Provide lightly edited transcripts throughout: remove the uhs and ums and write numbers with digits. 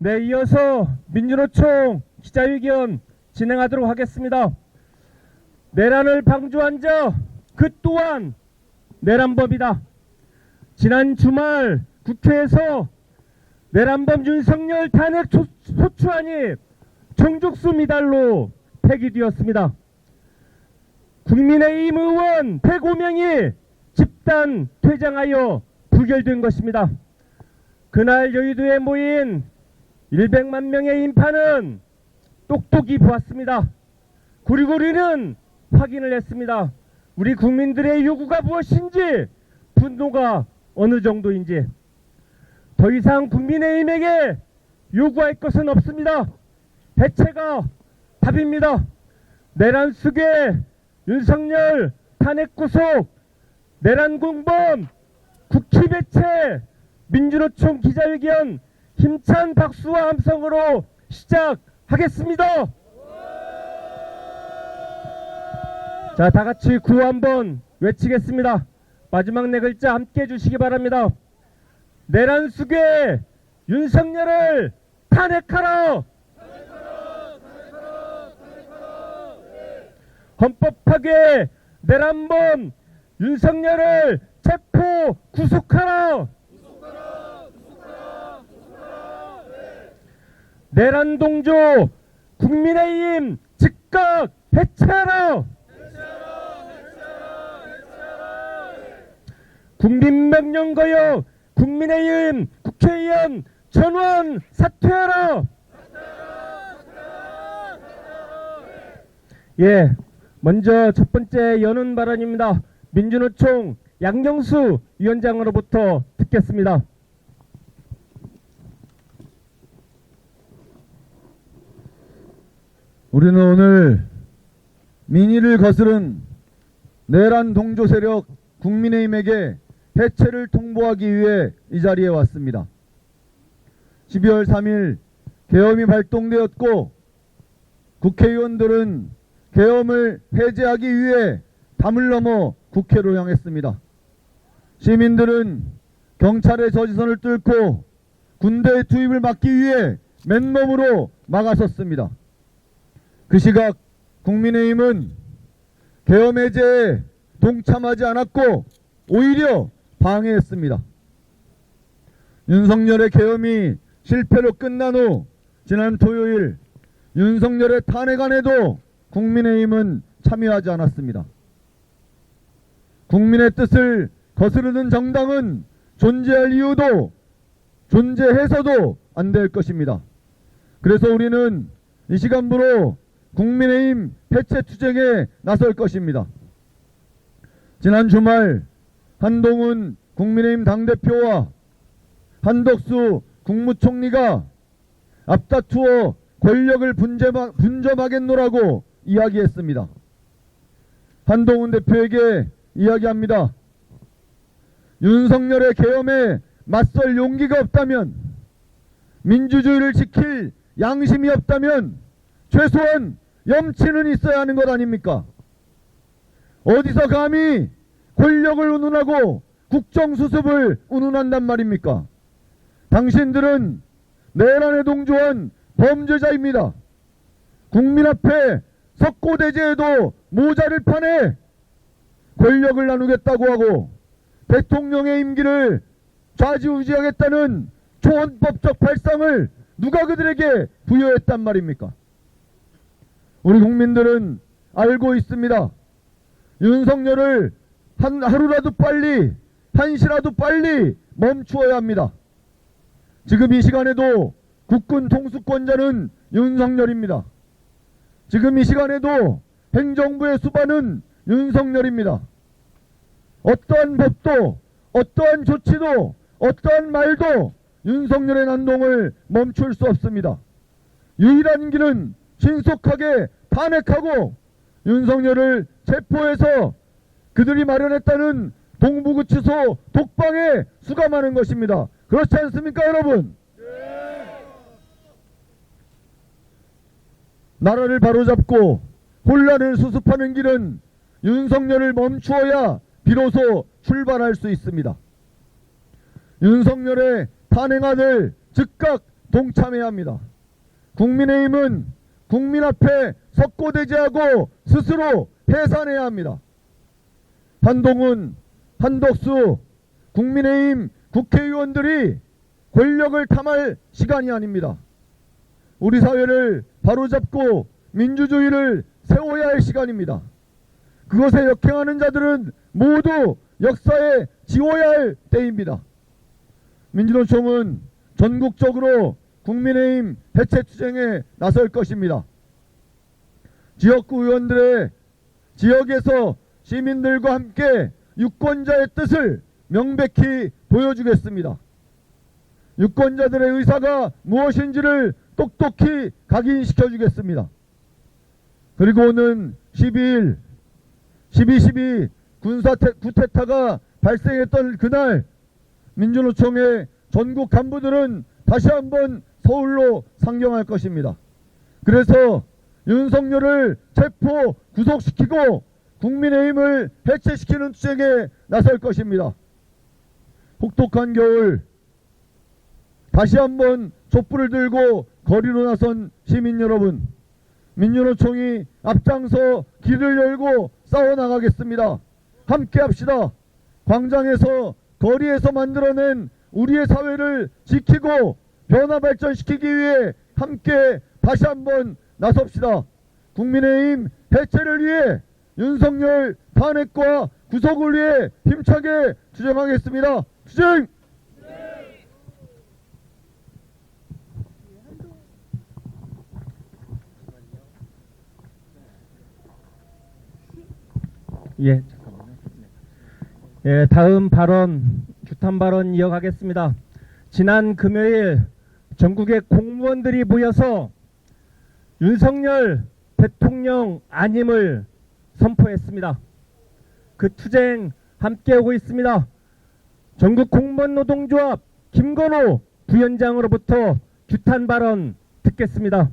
네, 이어서 민주노총 기자회견 진행하도록 하겠습니다. 내란을 방조한 자 그 또한 내란범이다. 지난 주말 국회에서 내란범 윤석열 탄핵 소추안이 정족수 미달로 폐기되었습니다. 국민의힘 의원 105명이 집단 퇴장하여 부결된 것입니다. 그날 여의도에 모인 100만 명의 인파는 똑똑히 보았습니다. 그리고 우리는 확인을 했습니다. 우리 국민들의 요구가 무엇인지, 분노가 어느 정도인지. 더 이상 국민의힘에게 요구할 것은 없습니다. 해체가 답입니다. 내란 속에 윤석열 탄핵 구속, 내란 공범, 국회 배체, 민주노총 기자회견 힘찬 박수와 함성으로 시작하겠습니다. 자, 다같이 구호 한번 외치겠습니다. 마지막 네 글자 함께 해주시기 바랍니다. 내란 속에 윤석열을 탄핵하라! 헌법 파괴 내란범 윤석열을 체포 구속하라! 내란 동조 국민의힘 즉각 해체하라! 국민명령거역 국민의힘 국회의원 전원 사퇴하라! 예, 먼저 첫 번째 여는 발언입니다. 민주노총 양경수 위원장으로부터 듣겠습니다. 우리는 오늘 민의를 거스른 내란 동조 세력 국민의힘에게 해체를 통보하기 위해 이 자리에 왔습니다. 12월 3일 계엄이 발동되었고 국회의원들은 계엄을 해제하기 위해 담을 넘어 국회로 향했습니다. 시민들은 경찰의 저지선을 뚫고 군대의 투입을 막기 위해 맨몸으로 막아섰습니다. 그 시각 국민의힘은 계엄 해제에 동참하지 않았고 오히려 방해했습니다. 윤석열의 계엄이 실패로 끝난 후 지난 토요일 윤석열의 탄핵안에도 국민의힘은 참여하지 않았습니다. 국민의 뜻을 거스르는 정당은 존재할 이유도 존재해서도 안 될 것입니다. 그래서 우리는 이 시간부로 국민의힘 해체 투쟁에 나설 것입니다. 지난 주말 한동훈 국민의힘 당대표와 한덕수 국무총리가 앞다투어 권력을 분점하겠노라고 이야기했습니다. 한동훈 대표에게 이야기합니다. 윤석열의 계엄에 맞설 용기가 없다면, 민주주의를 지킬 양심이 없다면 최소한 염치는 있어야 하는 것 아닙니까? 어디서 감히 권력을 운운하고 국정수습을 운운한단 말입니까? 당신들은 내란에 동조한 범죄자입니다. 국민 앞에 석고대죄에도 모자를 파내 권력을 나누겠다고 하고 대통령의 임기를 좌지우지하겠다는 초헌법적 발상을 누가 그들에게 부여했단 말입니까? 우리 국민들은 알고 있습니다. 윤석열을 하루라도 빨리, 한시라도 빨리 멈추어야 합니다. 지금 이 시간에도 국군 통수권자는 윤석열입니다. 지금 이 시간에도 행정부의 수반은 윤석열입니다. 어떠한 법도, 어떠한 조치도, 어떠한 말도 윤석열의 난동을 멈출 수 없습니다. 유일한 길은 신속하게 탄핵하고 윤석열을 체포해서 그들이 마련했다는 동부구치소 독방에 수감하는 것입니다. 그렇지 않습니까, 여러분? 나라를 바로잡고 혼란을 수습하는 길은 윤석열을 멈추어야 비로소 출발할 수 있습니다. 윤석열의 탄핵안을 즉각 동참해야 합니다. 국민의힘은 국민 앞에 석고대죄하고 스스로 해산해야 합니다. 한동훈, 한덕수, 국민의힘 국회의원들이 권력을 탐할 시간이 아닙니다. 우리 사회를 바로잡고 민주주의를 세워야 할 시간입니다. 그것에 역행하는 자들은 모두 역사에 지워야 할 때입니다. 민주노총은 전국적으로 국민의힘 해체 투쟁에 나설 것입니다. 지역구 의원들의 지역에서 시민들과 함께 유권자의 뜻을 명백히 보여주겠습니다. 유권자들의 의사가 무엇인지를 똑똑히 각인시켜 주겠습니다. 그리고 오는 12일 12.12 쿠데타가 발생했던 그날 민주노총의 전국 간부들은 다시 한번 서울로 상경할 것입니다. 그래서 윤석열을 체포 구속시키고 국민의힘을 해체시키는 투쟁에 나설 것입니다. 혹독한 겨울 다시 한번 촛불을 들고 거리로 나선 시민 여러분, 민주노총이 앞장서 길을 열고 싸워나가겠습니다. 함께 합시다. 광장에서 거리에서 만들어낸 우리의 사회를 지키고 변화 발전시키기 위해 함께 다시 한번 나섭시다. 국민의힘 해체를 위해 윤석열 탄핵과 구속을 위해 힘차게 투쟁하겠습니다. 투쟁! 예, 잠깐만요. 예, 다음 발언, 규탄 발언 이어가겠습니다. 지난 금요일 전국의 공무원들이 모여서 윤석열 대통령 안임을 선포했습니다. 그 투쟁 함께하고 있습니다. 전국 공무원 노동조합 김건호 부위원장으로부터 규탄 발언 듣겠습니다.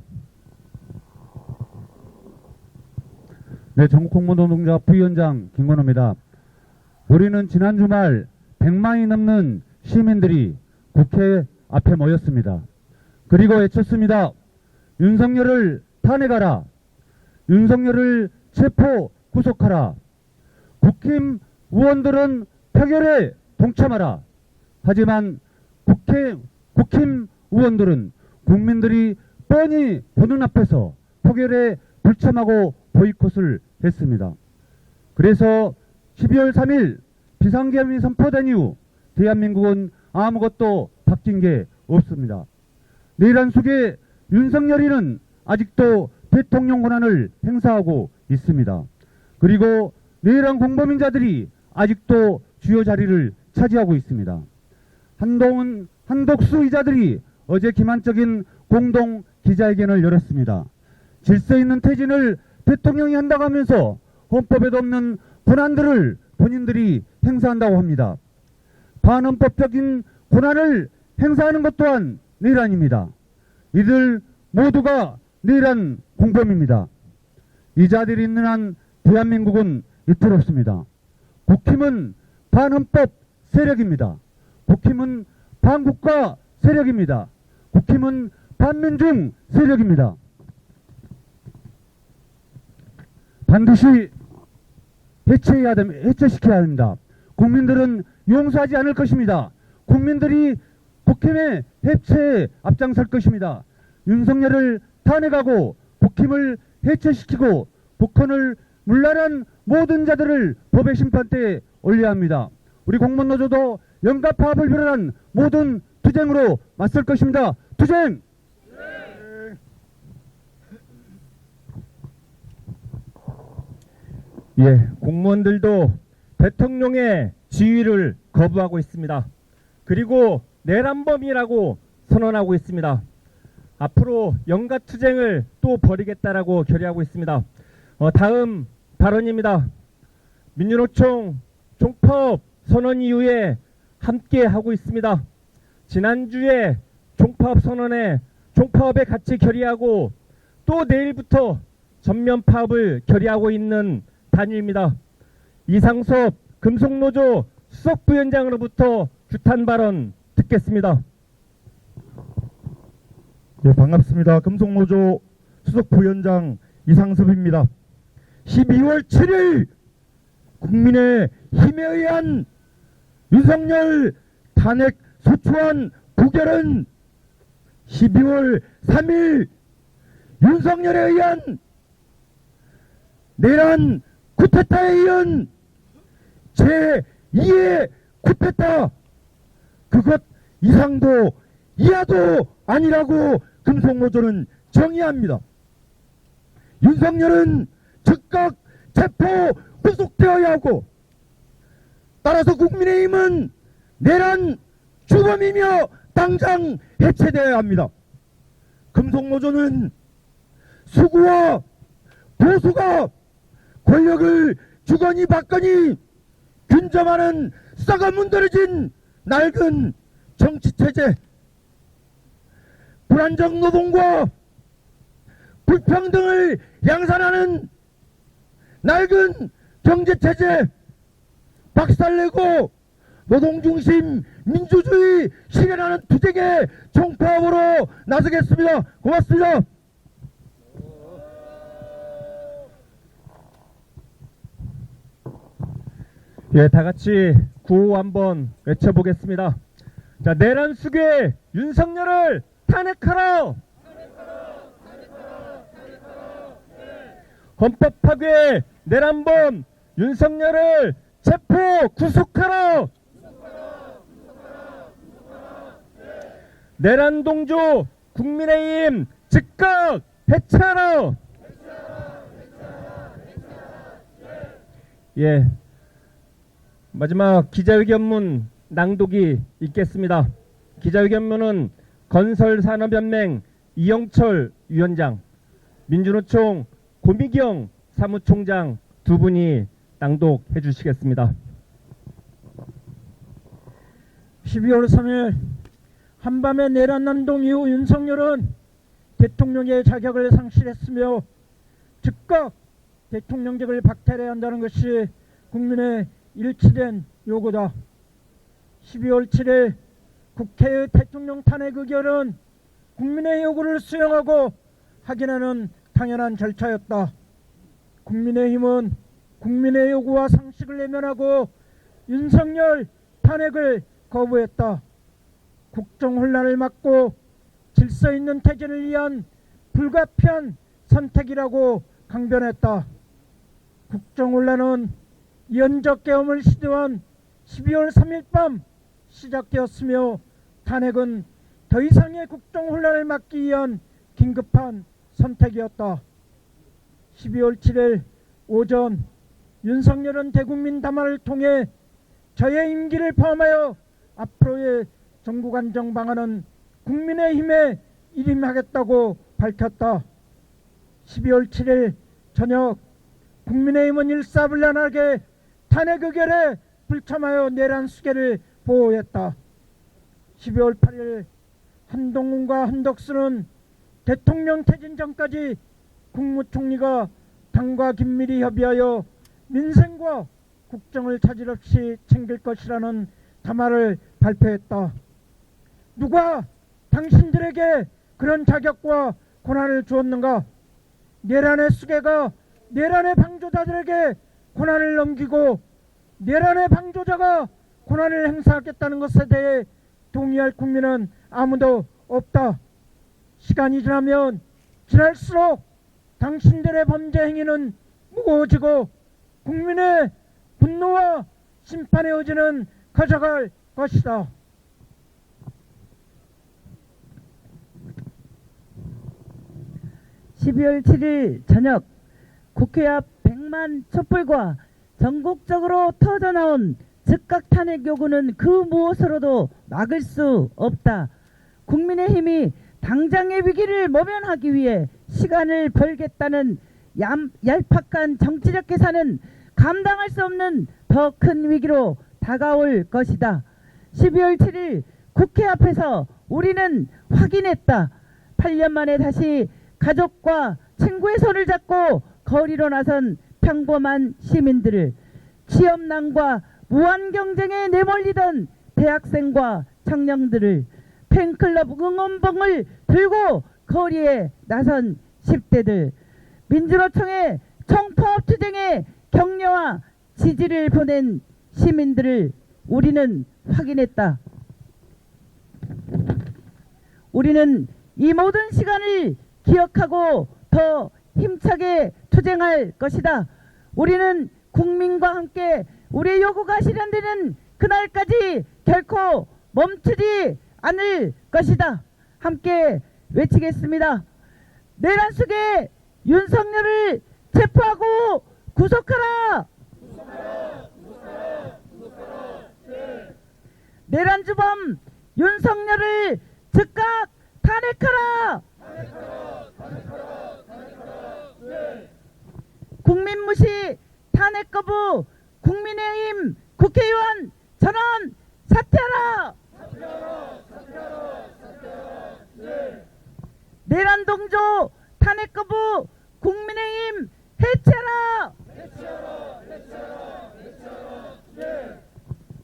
네, 전국공무노동조합 부위원장 김건호입니다. 우리는 지난 주말 100만이 넘는 시민들이 국회 앞에 모였습니다. 그리고 외쳤습니다. 윤석열을 탄핵하라. 윤석열을 체포 구속하라. 국힘 의원들은 표결에 동참하라. 하지만 국힘 의원들은 국민들이 뻔히 보는 앞에서 표결에 불참하고 보이콧을 했습니다. 그래서 12월 3일 비상계엄이 선포된 이후 대한민국은 아무것도 바뀐 게 없습니다. 내란 속에 윤석열이는 아직도 대통령 권한을 행사하고 있습니다. 그리고 내란 공범인자들이 아직도 주요 자리를 차지하고 있습니다. 한동훈, 한덕수 이자들이 어제 기만적인 공동 기자회견을 열었습니다. 질서 있는 퇴진을 대통령이 한다고 하면서 헌법에도 없는 권한들을 본인들이 행사한다고 합니다. 반헌법적인 권한을 행사하는 것 또한 내란입니다. 이들 모두가 내란 공범입니다. 이 자들이 있는 한 대한민국은 위태롭습니다. 국힘은 반헌법 세력입니다. 국힘은 반국가 세력입니다. 국힘은 반민중 세력입니다. 반드시 해체시켜야 합니다. 국민들은 용서하지 않을 것입니다. 국민들이 국힘의 해체에 앞장설 것입니다. 윤석열을 탄핵하고 국힘을 해체시키고 북한을 물러난 모든 자들을 법의 심판대에 올려야 합니다. 우리 공무원노조도 연가파업을 비롯한 모든 투쟁으로 맞설 것입니다. 투쟁! 예, 공무원들도 대통령의 지위를 거부하고 있습니다. 그리고 내란범이라고 선언하고 있습니다. 앞으로 연가투쟁을 또 벌이겠다라고 결의하고 있습니다. 다음 발언입니다. 민주노총 종파업 선언 이후에 함께 하고 있습니다. 지난주에 종파업 선언에 종파업에 같이 결의하고 또 내일부터 전면 파업을 결의하고 있는 단위입니다. 이상섭 금속노조 수석부위원장으로부터 규탄 발언 듣겠습니다. 네, 반갑습니다. 금속노조 수석부위원장 이상섭입니다. 12월 7일 국민의 힘에 의한 윤석열 탄핵 소추안 부결은 12월 3일 윤석열에 의한 내란 쿠데타에 이은 제2의 쿠데타, 그것 이상도 이하도 아니라고 금속노조는 정의합니다. 윤석열은 즉각 체포 구속되어야 하고, 따라서 국민의힘은 내란 주범이며 당장 해체되어야 합니다. 금속노조는 수구와 보수가 권력을 주거니 받거니 균점하는 썩어 문드러진 낡은 정치체제, 불안정 노동과 불평등을 양산하는 낡은 경제체제 박살내고 노동중심 민주주의 실현하는 투쟁의 총파업으로 나서겠습니다. 고맙습니다. 예, 다 같이 구호 한번 외쳐보겠습니다. 자, 내란 수괴 윤석열을 탄핵하라! 헌법 파괴 내란범 윤석열을 체포 구속하라! 내란 동조 국민의힘 즉각 해체하라! 예, 마지막 기자회견문 낭독이 있겠습니다. 기자회견문은 건설산업연맹 이영철 위원장, 민주노총 고미경 사무총장 두 분이 낭독해 주시겠습니다. 12월 3일 한밤의 내란 난동 이후 윤석열은 대통령의 자격을 상실했으며 즉각 대통령직을 박탈해야 한다는 것이 국민의 일치된 요구다. 12월 7일 국회의 대통령 탄핵 의결은 국민의 요구를 수용하고 확인하는 당연한 절차였다. 국민의힘은 국민의 요구와 상식을 외면하고 윤석열 탄핵을 거부했다. 국정 혼란을 막고 질서 있는 퇴진을 위한 불가피한 선택이라고 강변했다. 국정 혼란은 연적 계엄을 시도한 12월 3일 밤 시작되었으며 탄핵은 더 이상의 국정 혼란을 막기 위한 긴급한 선택이었다. 12월 7일 오전 윤석열은 대국민 담화를 통해 저의 임기를 포함하여 앞으로의 정국 안정 방안은 국민의힘에 일임하겠다고 밝혔다. 12월 7일 저녁 국민의힘은 일사불란하게 탄핵 의결에 불참하여 내란 수괴를 보호했다. 12월 8일 한동훈과 한덕수는 대통령 퇴진 전까지 국무총리가 당과 긴밀히 협의하여 민생과 국정을 차질 없이 챙길 것이라는 담화를 발표했다. 누가 당신들에게 그런 자격과 권한을 주었는가? 내란의 수괴가 내란의 방조자들에게 권한을 넘기고 내란의 방조자가 권한을 행사하겠다는 것에 대해 동의할 국민은 아무도 없다. 시간이 지나면 지날수록 당신들의 범죄 행위는 무거워지고 국민의 분노와 심판의 의지는 커져갈 것이다. (12월 7일) 저녁 국회 앞 100만 촛불과 전국적으로 터져나온 즉각 탄핵 요구는 그 무엇으로도 막을 수 없다. 국민의힘이 당장의 위기를 모면하기 위해 시간을 벌겠다는 얄팍한 정치적 계산은 감당할 수 없는 더 큰 위기로 다가올 것이다. 12월 7일 국회 앞에서 우리는 확인했다. 8년 만에 다시 가족과 친구의 손을 잡고 거리로 나선 평범한 시민들을, 취업난과 무한 경쟁에 내몰리던 대학생과 청년들을, 팬클럽 응원봉을 들고 거리에 나선 10대들, 민주노총의 총파업 투쟁에 격려와 지지를 보낸 시민들을 우리는 확인했다. 우리는 이 모든 시간을 기억하고 더 힘차게 투쟁할 것이다. 우리는 국민과 함께 우리의 요구가 실현되는 그날까지 결코 멈추지 않을 것이다. 함께 외치겠습니다. 내란 속에 윤석열을 체포하고 구속하라. 내란 주범 윤석열을 즉각 탄핵하라. 국민무시 탄핵 거부 국민의힘 국회의원 전원 사퇴하라. 내란 동조 탄핵 거부 국민의힘 해체하라.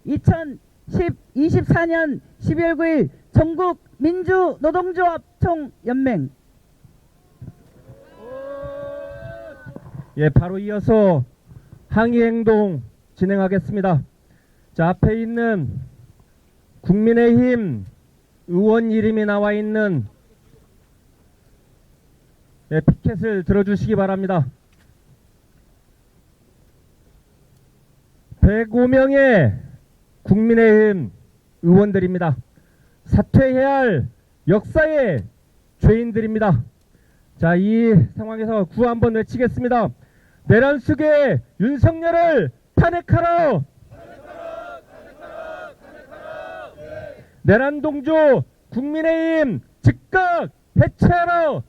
2024년 12월 9일 전국 민주노동조합 총연맹. 예, 바로 이어서 항의행동 진행하겠습니다. 자, 앞에 있는 국민의힘 의원 이름이 나와 있는 피켓을 들어주시기 바랍니다. 105명의 국민의힘 의원들입니다. 사퇴해야 할 역사의 죄인들입니다. 자, 이 상황에서 구호 한번 외치겠습니다. 내란 속에 윤석열을 탄핵하라! 내란 동조 국민의힘 즉각 해체하라!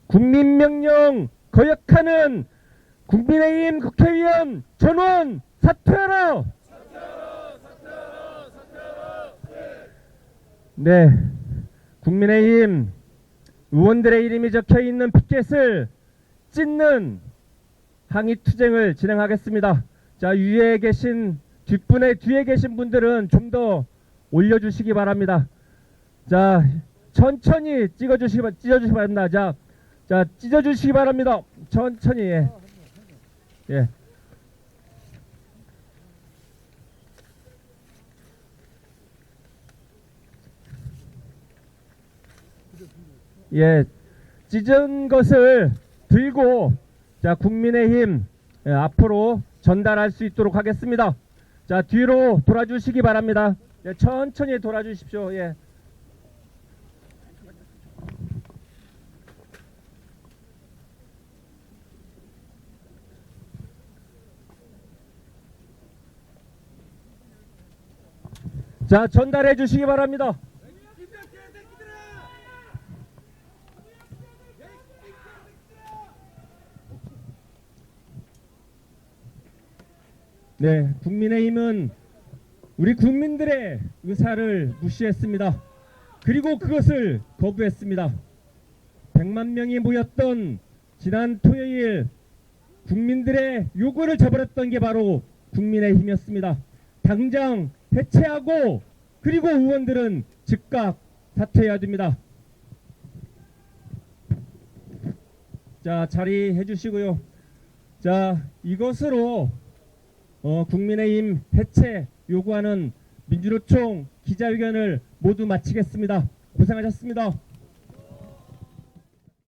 국민명령 거역하는 국민의힘 국회의원 전원 사퇴하라! 네, 국민의힘 의원들의 이름이 적혀있는 피켓을 찢는 항의투쟁을 진행하겠습니다. 자, 뒤에 계신 분들은 좀 더 올려주시기 바랍니다. 자, 천천히 찢어주시기 바랍니다. 자, 찢어주시기 바랍니다. 천천히. 예. 예. 예, 찢은 것을 들고 자, 국민의힘 앞으로 전달할 수 있도록 하겠습니다. 자, 뒤로 돌아주시기 바랍니다. 예, 천천히 돌아주십시오. 예. 자, 전달해 주시기 바랍니다. 네, 국민의힘은 우리 국민들의 의사를 무시했습니다. 그리고 그것을 거부했습니다. 100만 명이 모였던 지난 토요일 국민들의 요구를 저버렸던 게 바로 국민의힘이었습니다. 당장 해체하고 그리고 의원들은 즉각 사퇴해야 됩니다. 자, 자리해 주시고요. 자, 이것으로 국민의힘 해체 요구하는 민주노총 기자회견을 모두 마치겠습니다. 고생하셨습니다.